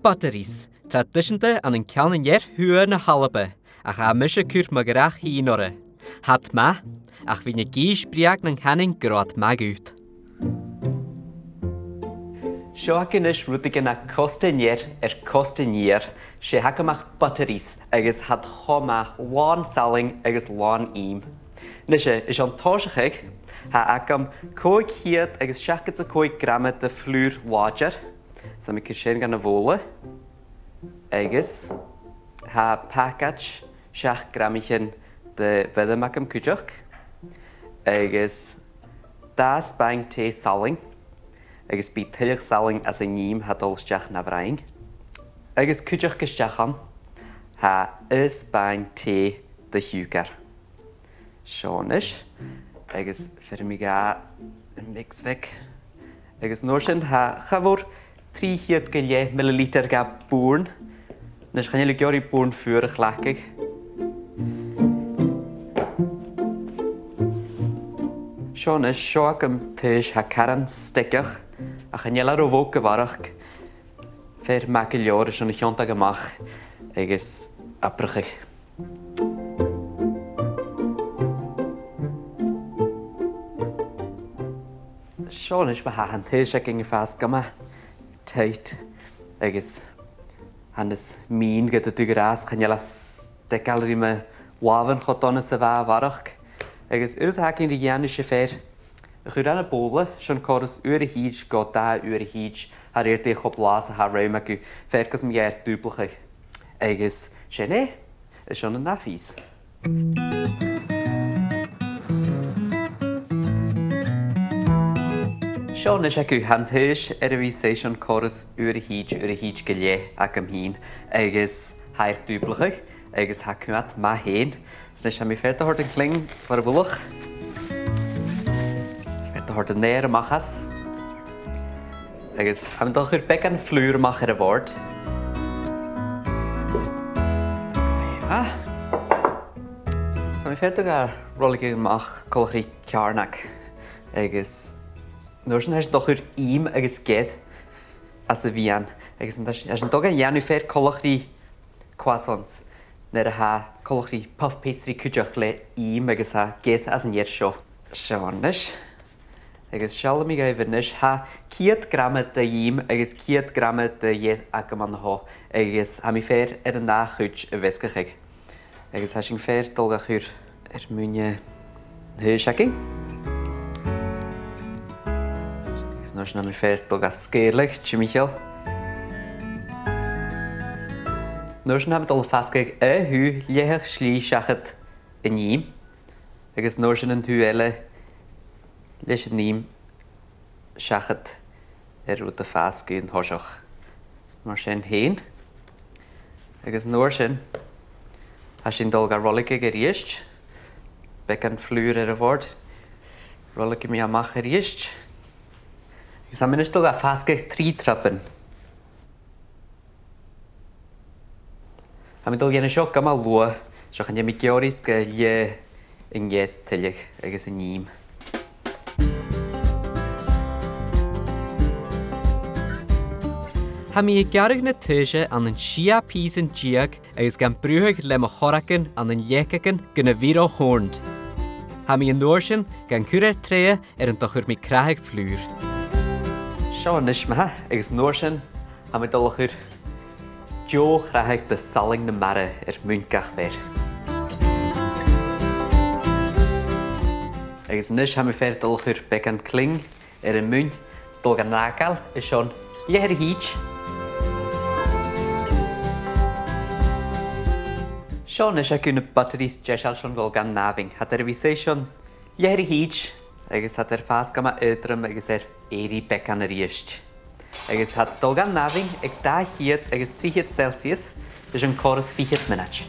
Batteries. Traditionte an een kallen jaar huurne halbe. Ach a mische kuur magrach hinore. Hat ma, ach wie ne gies briag nang hanning grad mag uit. Sjoakinis rutigena kostenier kostenier. She hakamach batteries. Agus had homach lawn selling agus lawn eam. Nische is an toshig. Ha akam koik hiet agus shaket a koik gramme de flur wager. Sam ik shen gan volle. Agus ha package shach grammichen de vedemakam kujak. Agus das bang te selling. Agus bí tuileach saling as a níim ha dulsteach na bhraing. Agus cúideach go steachan ha is bain té de hiúgar. Seanis, agus firmi ga mix vec. Agus nóir sin ha chavór 300 milliliter ga búrn. Nes chan le georí búrn fuúrach lacig. Seanis, seoach am tuis ha caran stickach. A chan ar o fog gyfarach fer mag y lior ys yn y lliontag ymach agos abrachig. Sean is ma han hys ag yng ffas gyma teid agos hannes min gyda dwy gras chan as degal rhi ma wafan chodon ys y fa farach agos yw'r hag yn rhian ys y fer Chwyr an y bóla, sy'n cwrs yw'r hyd god da yw'r hyd ar e'r dech o blas a ha rhaim ac yw fer gos mi er dwblach. Agus, sy'n sy'n yn naffis. Sy'n ac yw hanthys y fi se sy'n cwrs yw'r hyd gylie ac am hyn. Agus, ha'r dwblach. Agus, ha cwmat ma hen. Sy'n sy'n mi fer da hort yn cling for y bwlach. Het hoort een neer machas. Agus, am dal chu'r bec an flúr mach ar y ford. Eva. So mi fedog ar rolig ag mach colchri ciarnach. Agus, nóir sy'n hys dal chu'r im agus ged as y fian. Agus, as yn dog an ianu fer colchri croissants. Ner ha colchri puff pastry cwjach le im agus ha ged as yn ier sio. Siarnish. Agus siala mi gael fynnys ha 100 gram de ym agus 100 gram de ied ac am anna ho. Agus ha mi fer yn na chwyd y fesgach. Agus ha sy'n fer dolgach yw'r mwynhau hysaging. Agus nos na mi fer dolgach sgeirleg, ti Michael. Nos na mi dol fasgag hw liechach sli siachat yn ym. Agus nos yn hwele leis ním siachat rwyd y ffasgu yn hosioch. Mar sy'n hyn. Agus nóir sin, ha sy'n dolga rolig ag yr iist. Bec an flúr ar y ford. Rolig mi amach yr iist. Agus am ynys dolga ffasgu 3 trappen. Am ydol gen y sio gymal lwa. Sio chan ym i georis gyda lie yng nged tylich agus y ním. Ha mi garag na tuise an yn sia pys yn diag agus gan brwhig le mo choracan an yn iecacin gyda fyr o hwrnd. Ha mi yn nóirsin gan cwra'r trea yn dochwyr mi craheg flúr. Sean is ma agus nóirsin ha mi dolachwyr jo craheg de saling na mara mwngach fer. Agus nis ha mi fer dolachwyr bec an cling yn mwyn stol gan nagal is Sean leher hych. Sean is ac yn y batteries jesal Sean gol gan nafing. Had fi se Sean leher hych. Agus had ffas gama ydrym agus eri bec an yr iest. Agus had dol gan nafing ag 2 hiad agus 3 hiad Celsius. Is yn cwrs 4 minach.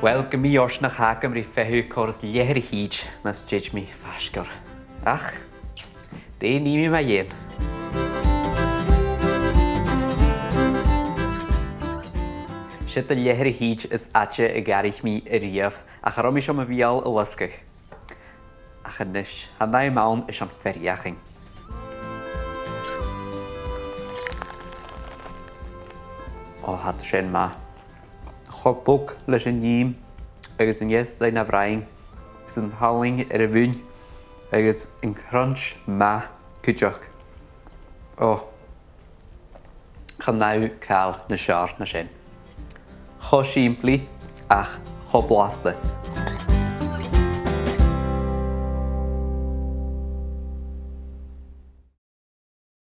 Wel, gymi os na chag am ri fehu cwrs leher hych. Mas jej mi fasgor. Ach, de ni mi ma yen. Siad y leher hych is atje y garich mi y riaf, a charom i siom y fial y lysgach. ach yn nes. Han na mawn is an ferriaching. O, had sien ma. Chopbwg leis yn nîm, agos yn yes dain a fraing, sy'n haling y fwyn, agos yn crunch ma cydioch. O, chan naw cael na siar na sien. Cho simpli ach cho blaste.